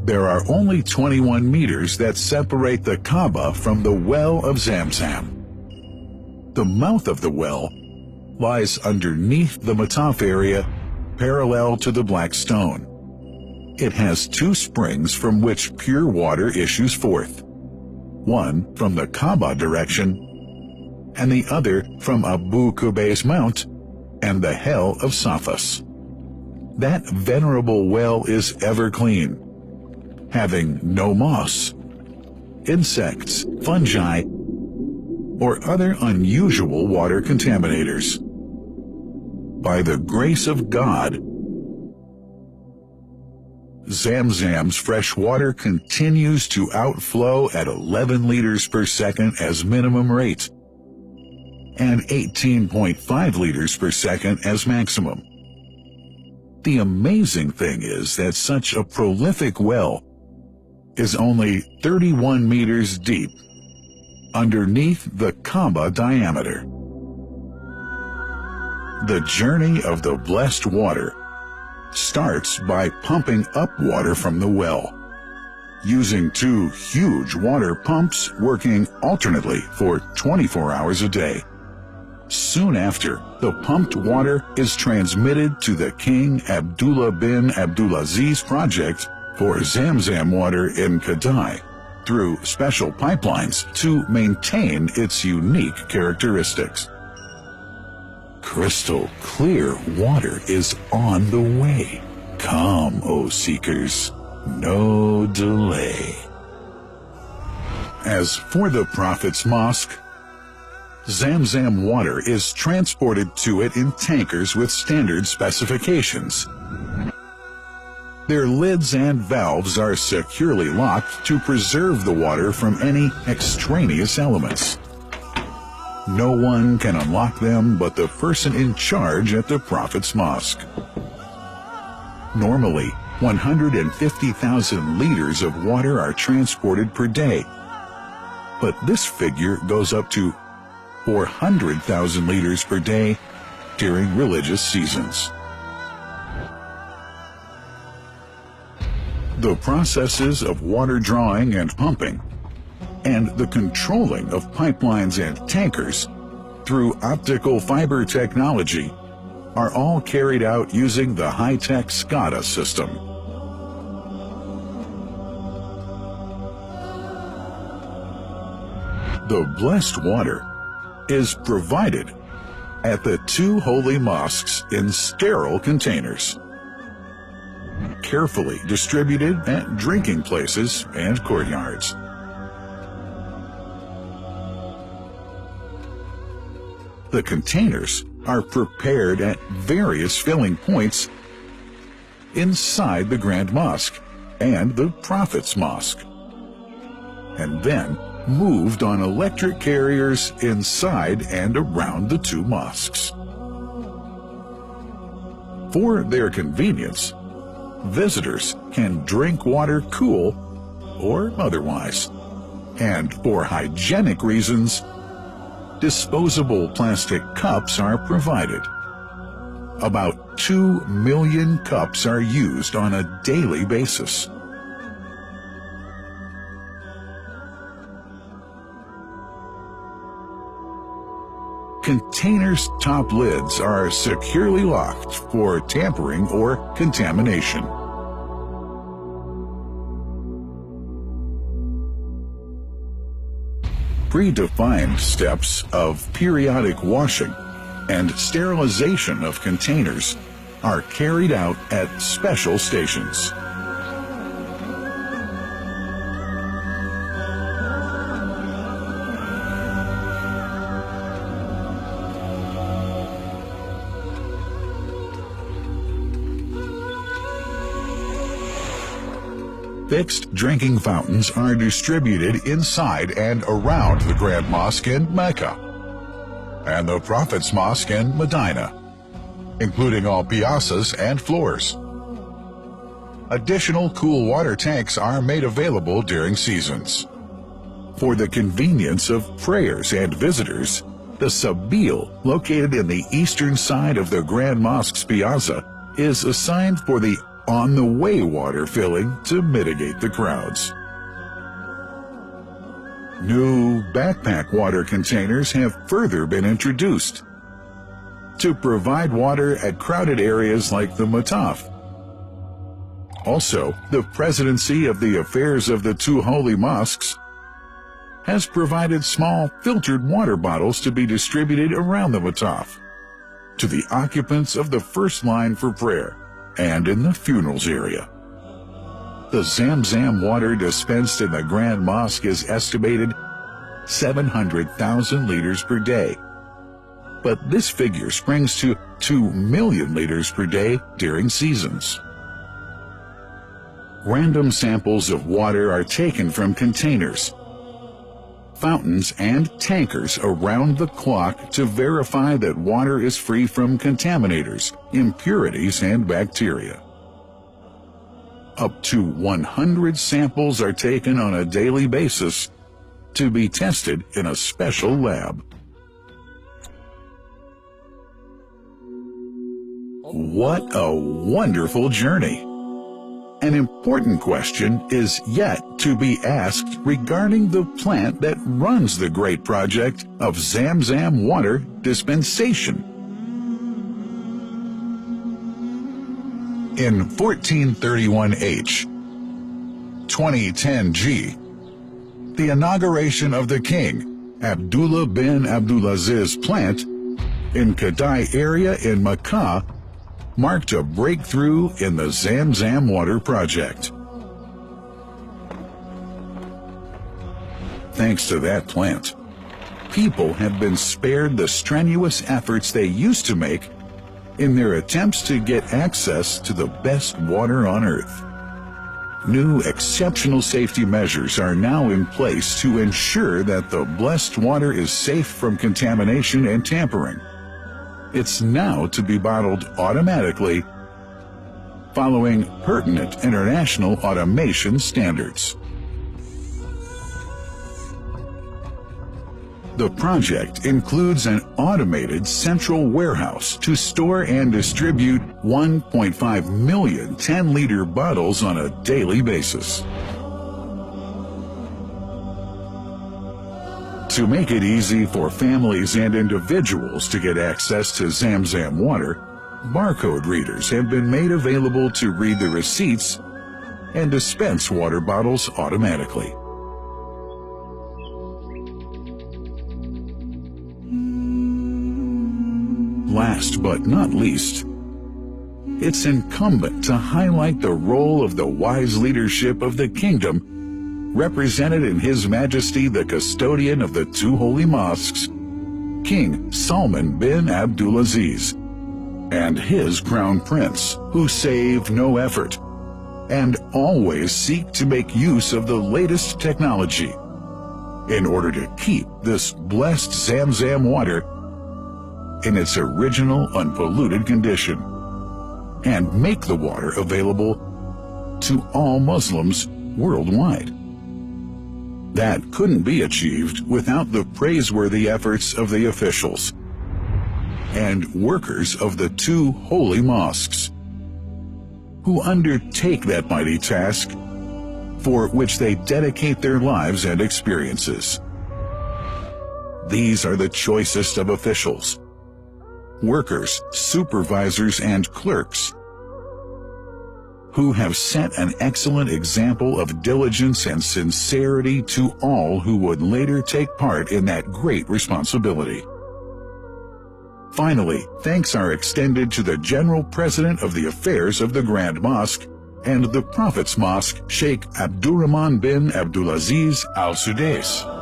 There are only 21 meters that separate the Kaaba from the well of Zamzam. The mouth of the well lies underneath the Mataf area, parallel to the Black Stone. It has two springs from which pure water issues forth, one from the Kaaba direction and the other from Abu Qubay's Mount and the Hell of Safas. That venerable well is ever clean, having no moss, insects, fungi, or other unusual water contaminators. By the grace of God, Zamzam's fresh water continues to outflow at 11 liters per second as minimum rate and 18.5 liters per second as maximum. The amazing thing is that such a prolific well is only 31 meters deep underneath the Kaaba diameter. The journey of the blessed water starts by pumping up water from the well, using two huge water pumps working alternately for 24 hours a day. Soon after, the pumped water is transmitted to the King Abdullah bin Abdulaziz project for Zamzam water in Kadai through special pipelines to maintain its unique characteristics. Crystal clear water is on the way. Come, O seekers, no delay. As for the Prophet's Mosque, Zamzam water is transported to it in tankers with standard specifications. Their lids and valves are securely locked to preserve the water from any extraneous elements. No one can unlock them but the person in charge at the Prophet's Mosque. Normally, 150,000 liters of water are transported per day, but this figure goes up to 400,000 liters per day during religious seasons. The processes of water drawing and pumping and the controlling of pipelines and tankers through optical fiber technology are all carried out using the high-tech SCADA system. The blessed water is provided at the two holy mosques in sterile containers, carefully distributed at drinking places and courtyards. The containers are prepared at various filling points inside the Grand Mosque and the Prophet's Mosque, and then moved on electric carriers inside and around the two mosques. For their convenience, visitors can drink water cool or otherwise, and for hygienic reasons, disposable plastic cups are provided. About 2 million cups are used on a daily basis. Containers' top lids are securely locked for tampering or contamination. Predefined steps of periodic washing and sterilization of containers are carried out at special stations. Fixed drinking fountains are distributed inside and around the Grand Mosque in Mecca and the Prophet's Mosque in Medina, including all piazzas and floors. Additional cool water tanks are made available during seasons. For the convenience of prayers and visitors, the Sabil, located in the eastern side of the Grand Mosque's piazza, is assigned for the on-the-way water filling to mitigate the crowds. New backpack water containers have further been introduced to provide water at crowded areas like the Mataf. Also, the Presidency of the Affairs of the Two Holy Mosques has provided small filtered water bottles to be distributed around the Mataf to the occupants of the first line for prayer and in the funerals area. The Zamzam water dispensed in the Grand Mosque is estimated 700,000 liters per day, but this figure springs to 2 million liters per day during seasons. Random samples of water are taken from containers, fountains, and tankers around the clock to verify that water is free from contaminators, impurities, and bacteria. Up to 100 samples are taken on a daily basis to be tested in a special lab. What a wonderful journey! An important question is yet to be asked regarding the plant that runs the great project of Zamzam water dispensation. In 1431H, 2010G, the inauguration of the King Abdullah bin Abdulaziz plant in Kadai area in Makkah marked a breakthrough in the Zamzam water project. Thanks to that plant, people have been spared the strenuous efforts they used to make in their attempts to get access to the best water on earth. New exceptional safety measures are now in place to ensure that the blessed water is safe from contamination and tampering. It's now to be bottled automatically following pertinent international automation standards. The project includes an automated central warehouse to store and distribute 1.5 million 10-liter bottles on a daily basis. To make it easy for families and individuals to get access to Zamzam water, barcode readers have been made available to read the receipts and dispense water bottles automatically. Last but not least, it's incumbent to highlight the role of the wise leadership of the kingdom represented in His Majesty the Custodian of the Two Holy Mosques, King Salman bin Abdulaziz, and his Crown Prince, who save no effort and always seek to make use of the latest technology in order to keep this blessed Zamzam water in its original unpolluted condition and make the water available to all Muslims worldwide. That couldn't be achieved without the praiseworthy efforts of the officials and workers of the two holy mosques, who undertake that mighty task for which they dedicate their lives and experiences. These are the choicest of officials, workers, supervisors, and clerks, who have set an excellent example of diligence and sincerity to all who would later take part in that great responsibility. Finally, thanks are extended to the General President of the Affairs of the Grand Mosque and the Prophet's Mosque, Sheikh Abdurrahman bin Abdulaziz Al Sudais.